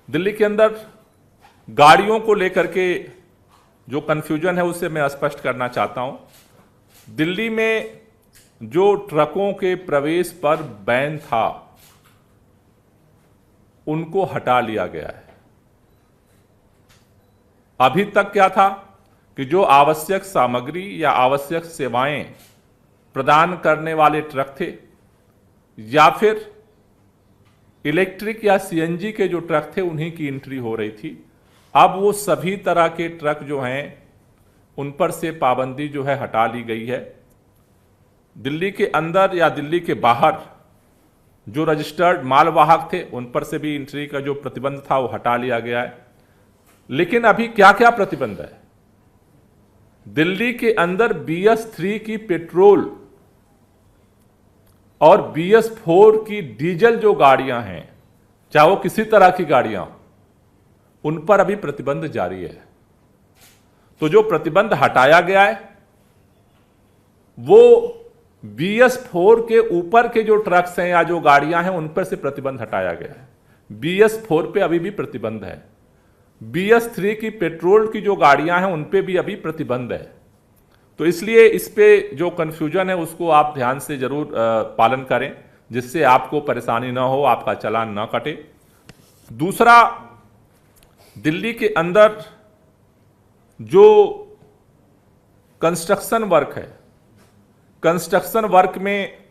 दिल्ली के अंदर गाड़ियों को लेकर के जो कन्फ्यूजन है उसे मैं स्पष्ट करना चाहता हूं। दिल्ली में जो ट्रकों के प्रवेश पर बैन था उनको हटा लिया गया है। अभी तक क्या था कि जो आवश्यक सामग्री या आवश्यक सेवाएं प्रदान करने वाले ट्रक थे या फिर इलेक्ट्रिक या सीएनजी के जो ट्रक थे उन्हीं की एंट्री हो रही थी। अब वो सभी तरह के ट्रक जो हैं उन पर से पाबंदी जो है हटा ली गई है। दिल्ली के अंदर या दिल्ली के बाहर जो रजिस्टर्ड मालवाहक थे उन पर से भी एंट्री का जो प्रतिबंध था वो हटा लिया गया है। लेकिन अभी क्या क्या प्रतिबंध है? दिल्ली के अंदर BS3 की पेट्रोल और BS4 की डीजल जो गाड़ियां हैं, चाहे वो किसी तरह की गाड़ियां, उन पर अभी प्रतिबंध जारी है। तो जो प्रतिबंध हटाया गया है वो BS4 के ऊपर के जो ट्रक्स हैं या जो गाड़ियां हैं उन पर से प्रतिबंध हटाया गया है। BS4 पे अभी भी प्रतिबंध है। BS3 की पेट्रोल की जो गाड़ियां हैं उन पे भी अभी प्रतिबंध है। तो इसलिए इस पे जो कंफ्यूजन है उसको आप ध्यान से जरूर पालन करें, जिससे आपको परेशानी ना हो, आपका चालान ना कटे। दूसरा, दिल्ली के अंदर जो कंस्ट्रक्शन वर्क है, कंस्ट्रक्शन वर्क में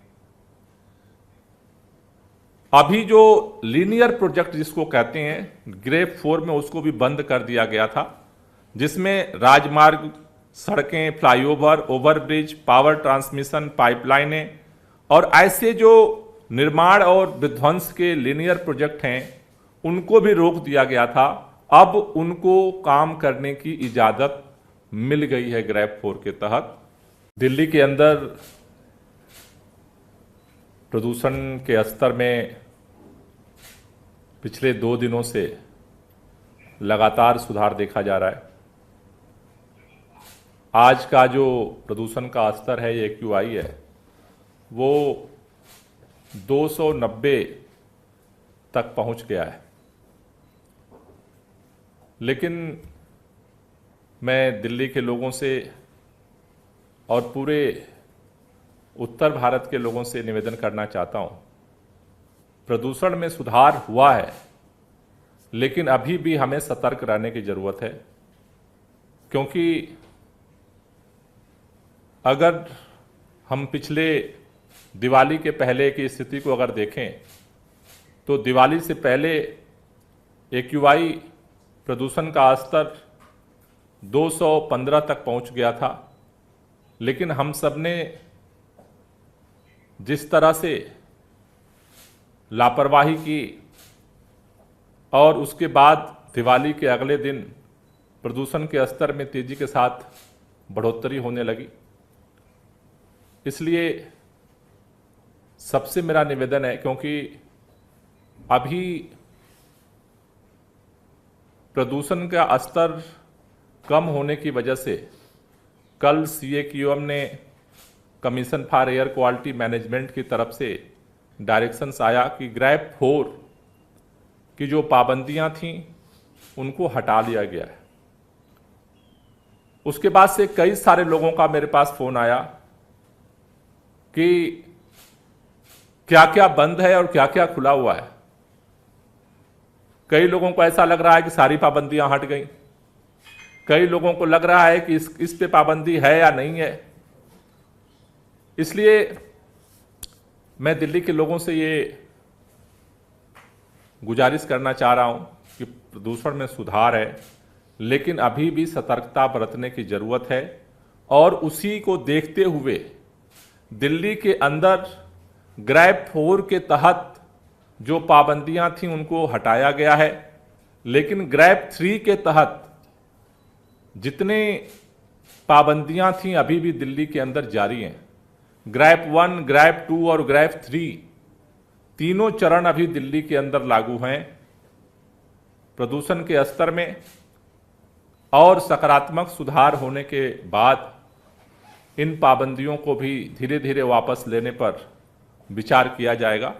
अभी जो लीनियर प्रोजेक्ट जिसको कहते हैं ग्रेप 4 में, उसको भी बंद कर दिया गया था, जिसमें राजमार्ग, सड़कें, फ्लाईओवर, ओवरब्रिज, पावर ट्रांसमिशन पाइपलाइनें और ऐसे जो निर्माण और विध्वंस के लीनियर प्रोजेक्ट हैं उनको भी रोक दिया गया था। अब उनको काम करने की इजाजत मिल गई है ग्रेप 4 के तहत। दिल्ली के अंदर प्रदूषण के स्तर में पिछले 2 दिनों से लगातार सुधार देखा जा रहा है। आज का जो प्रदूषण का स्तर है, ये AQI है, वो 290 तक पहुंच गया है। लेकिन मैं दिल्ली के लोगों से और पूरे उत्तर भारत के लोगों से निवेदन करना चाहता हूं, प्रदूषण में सुधार हुआ है लेकिन अभी भी हमें सतर्क रहने की जरूरत है। क्योंकि अगर हम पिछले दिवाली के पहले की स्थिति को अगर देखें तो दिवाली से पहले AQI प्रदूषण का स्तर 215 तक पहुंच गया था। लेकिन हम सब ने जिस तरह से लापरवाही की और उसके बाद दिवाली के अगले दिन प्रदूषण के स्तर में तेजी के साथ बढ़ोतरी होने लगी। इसलिए सबसे मेरा निवेदन है, क्योंकि अभी प्रदूषण का स्तर कम होने की वजह से कल CAQM ने commission for air quality management की तरफ से डायरेक्शंस आया कि ग्रेप 4 की जो पाबंदियां थीं उनको हटा लिया गया है। उसके बाद से कई सारे लोगों का मेरे पास फोन आया कि क्या क्या बंद है और क्या क्या खुला हुआ है। कई लोगों को ऐसा लग रहा है कि सारी पाबंदियां हट गई, कई लोगों को लग रहा है कि इस पे पाबंदी है या नहीं है। इसलिए मैं दिल्ली के लोगों से ये गुजारिश करना चाह रहा हूं कि प्रदूषण में सुधार है लेकिन अभी भी सतर्कता बरतने की जरूरत है। और उसी को देखते हुए दिल्ली के अंदर ग्रेप 4 के तहत जो पाबंदियां थीं उनको हटाया गया है। लेकिन ग्रेप 3 के तहत जितने पाबंदियां थीं अभी भी दिल्ली के अंदर जारी हैं। ग्रेप 1, ग्रेप 2 और ग्रेप 3 तीनों चरण अभी दिल्ली के अंदर लागू हैं। प्रदूषण के स्तर में और सकारात्मक सुधार होने के बाद इन पाबंदियों को भी धीरे धीरे वापस लेने पर विचार किया जाएगा।